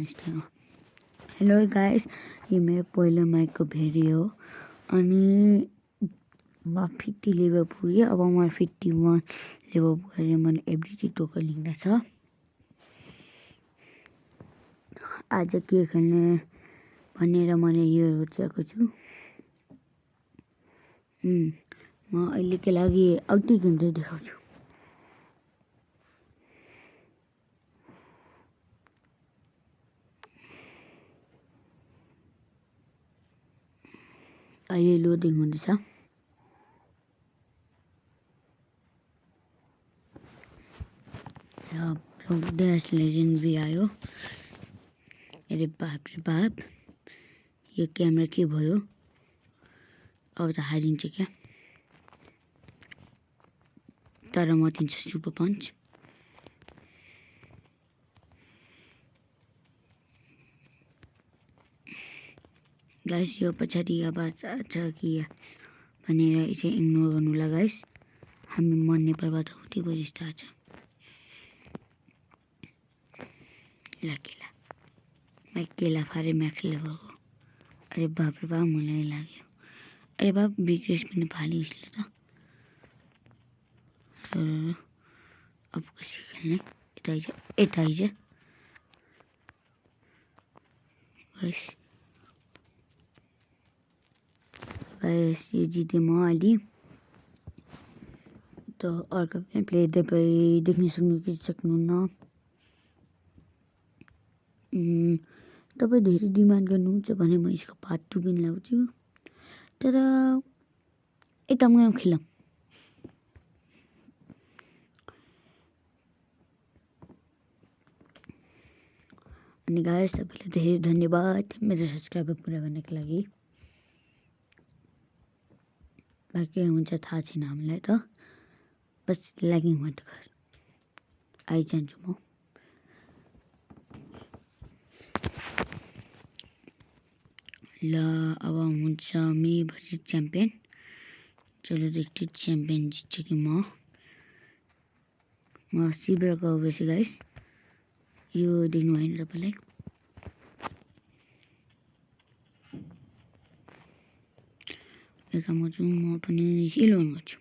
इन्स्टामा। Hello guys, यो मेरो पहिलो माइकको भिडियो हो अनि म 50 लेभल पुगेँ। अब म 51 लेभल पुगेर मैले एबिलिटी टोकन लिँदैछ। आज के खेल्ने भनेर मैले यो रोजेको छु। म अहिलेको लागि आउटै गेम चाहिँ देखाउँछु। अहिले लोडिङ हुँदैछ। ड्यास लेजेन्ड भी आयो। अरे बाप रे बाप, यो क्यामेरा के भयो? अब त हारिन्छ क्या। तर म दिन्छु सुपर पञ्च। गाइस, यो पछाडि आवाज आछ कि भनेर चाहिँ इग्नोर गर्नुला गाइस। हामी म नेपालबाट उठि परिस्ता छ। मैं केला फारे मैक्स लेभलको। अरे बाप रे बाप, मलाई लाग्यो। अरे बाप, बिग्रेस पनि फाल्यो उसले त। अब कसरी खेल्ने? यता आइज गाइस, यो जिते म अलि। त अर्को गेम प्ले देख्न सक्नुहुन्न। तपाईँ धेरै डिमान्ड गर्नुहुन्छ भने म यसको पार्ट 2 पनि ल्याउँछु। तर एक काम गरौँ, खेलौँ। अनि गाइस, तपाईँलाई धेरै धन्यवाद मेरो सब्सक्राइबर पुरा गर्नको लागि। बाँकी हुन्छ थाहा छैन हामीलाई त। बस लागिङ मात्र गर। आइजान्छु म। ल अब हुन्छ मी भर्सेस च्याम्पियन। चलो देखते च्याम्पियन जित्छ कि म सिल्भर गएपछि गाइस। यो देख्नु भएन तपाईँलाई? एक काम गर्छु, म पनि सिल्भर गर्छु।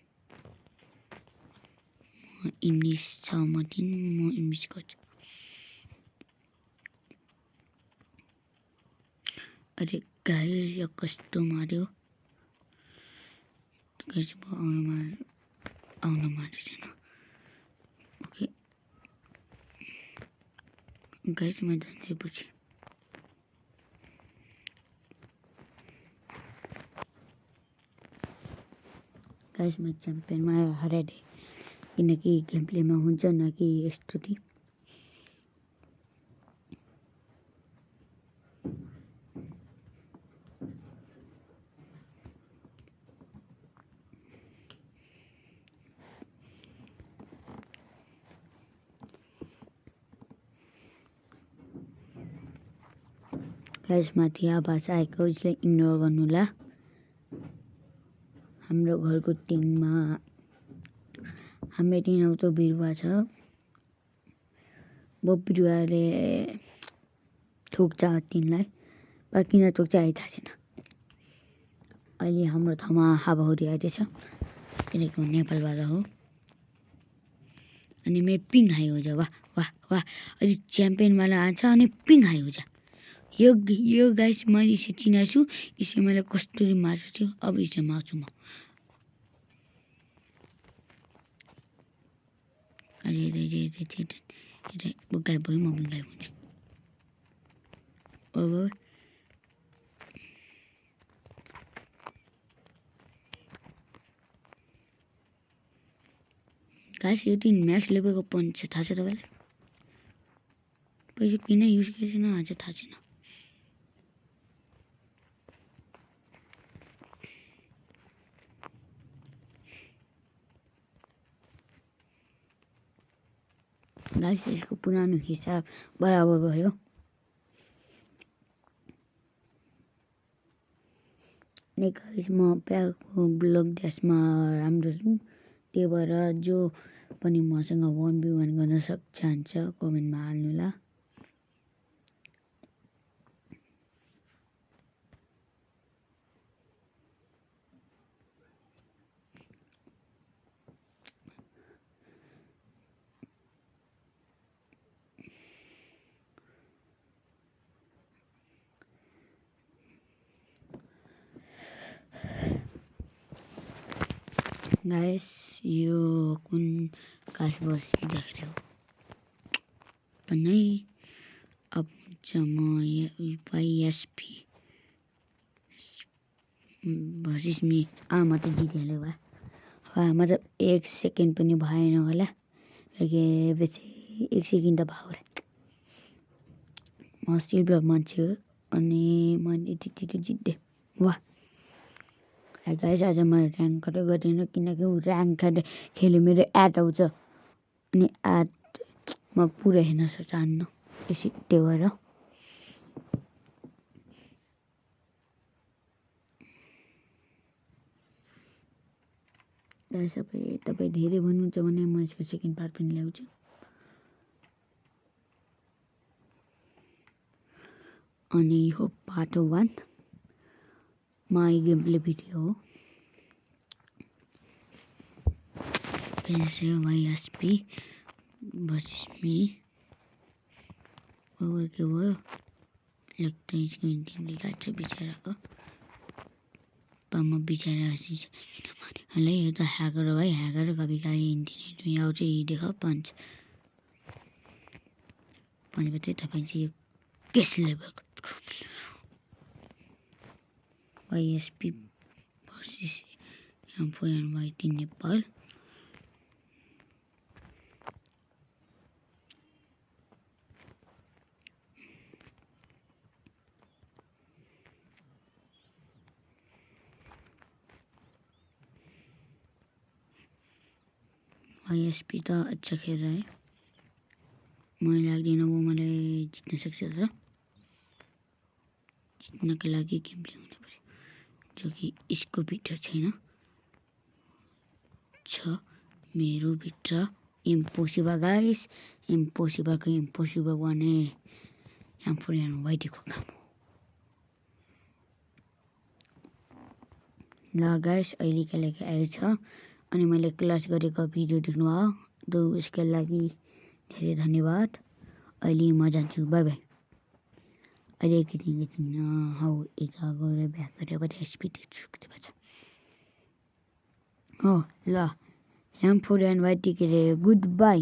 म इङ्ग्लिस छ मटिन, म इङ्ग्लिस गर्छु। अरे गाइस, यो कस्तो मार्यो। गाइस, आउन मार्यो छैन। ओके गाइस, मैं धन्यवाद पछि। गाइस, मैं च्याम्पियनमा हराइदिएँ किनकि गेम प्लेमा हुन्छ न कि यस्तो थियो। गाइस, माथि आवाज आएको उसले इग्नोर गर्नुला। हाम्रो घरको टिममा हामी 3 आउट बिरुवा छ। बिरुवाले ठोक्छ तिनलाई। किन ठोक्छ थाहा छैन। अहिले हाम्रो ठाउँमा हावाहुरी आइदिएछ किनकि म नेपालबाट हो। अनि मे पिङ हाई हो जा। वाह वाह वाह, अहिले च्याम्पियनवाला आन्छ अनि पिङ हाई हो जा। यो गाइस, मैले इसे चिनाएको छु। इसे मैले कसरी मारेको थियो। अब इसे मार्छु म। गायब भयो, म पनि गायब हुन्छु। गाइस, यो 3 म्याक्स लेभलको पञ्च छ, थाहा छ तपाईँलाई? पैसा किन युज गरेन आज थाहा छैन। गाइस, यसको पुरानो हिसाब बराबर भयो। अनि गाइस, म प्याकको ब्लक ड्यासमा राम्रो छु। त्यही भएर जो पनि मसँग 1v1 गर्न चाहन्छ कमेन्टमा हाल्नु ला। गाइस यो कुन काठ बसिँदाखेरि हो पनि अब हुन्छ म YSP भर्सेस मी म त जितिहालेँ भए मतलब 1 सेकेन्ड पनि भएन होला बेसी 1 सेकेन्ड त भयो होला म सिल्भर मान्छे हो अनि मैले त्यतिकै जित्दै वाह गाइस आज मैले ऱ्याङ्क कतै गर्दिनँ किनकि ऱ्याङ्क खेल्यो मेरो एड आउँछ अनि एड म पुरा हेर्न चाहन्न त्यसै त्यो भएर तपाईँ धेरै भन्नुहुन्छ भने म यसको सेकेन्ड पार्ट पनि ल्याउँछु अनि यो part 1 my game play video हो YSP versus me के भयो लाग्छ यसको इन्टेन्ट लाग्छ बिचराको म बिचरा हँसिन्छ ल यो त ह्याकर हो भाइ ह्याकर कभी काहीँ इन्टरनेट में आउँछ देखो पंच भनेपछि तपाईँ चाहिँ यो केस लेभलको YSP versus M4NYT Nepal YSP त अच्छा खेल रहा है मलाई लाग्दैन वो मलाई जित्न सक्छ र जित्नको लागि गेम प्ले हुनु पर्यो जो कि इसको भित्र छैन छ मेरो भित्र इम्पोसिबल गाइस इम्पोसिबलको इम्पोसिबल भने M4NYT को काम हो ल गाइस अहिलेका लागि आएछ अनि मैले क्लास गरेको भिडियो देख्नुभयो त उसको लागि धेरै धन्यवाद अहिले म जान्छु बाइ बाइ अहिले एकैछिन हौ यता गएर ब्याक गरेर स्पिड हो ल M4NYT के रे गुड बाई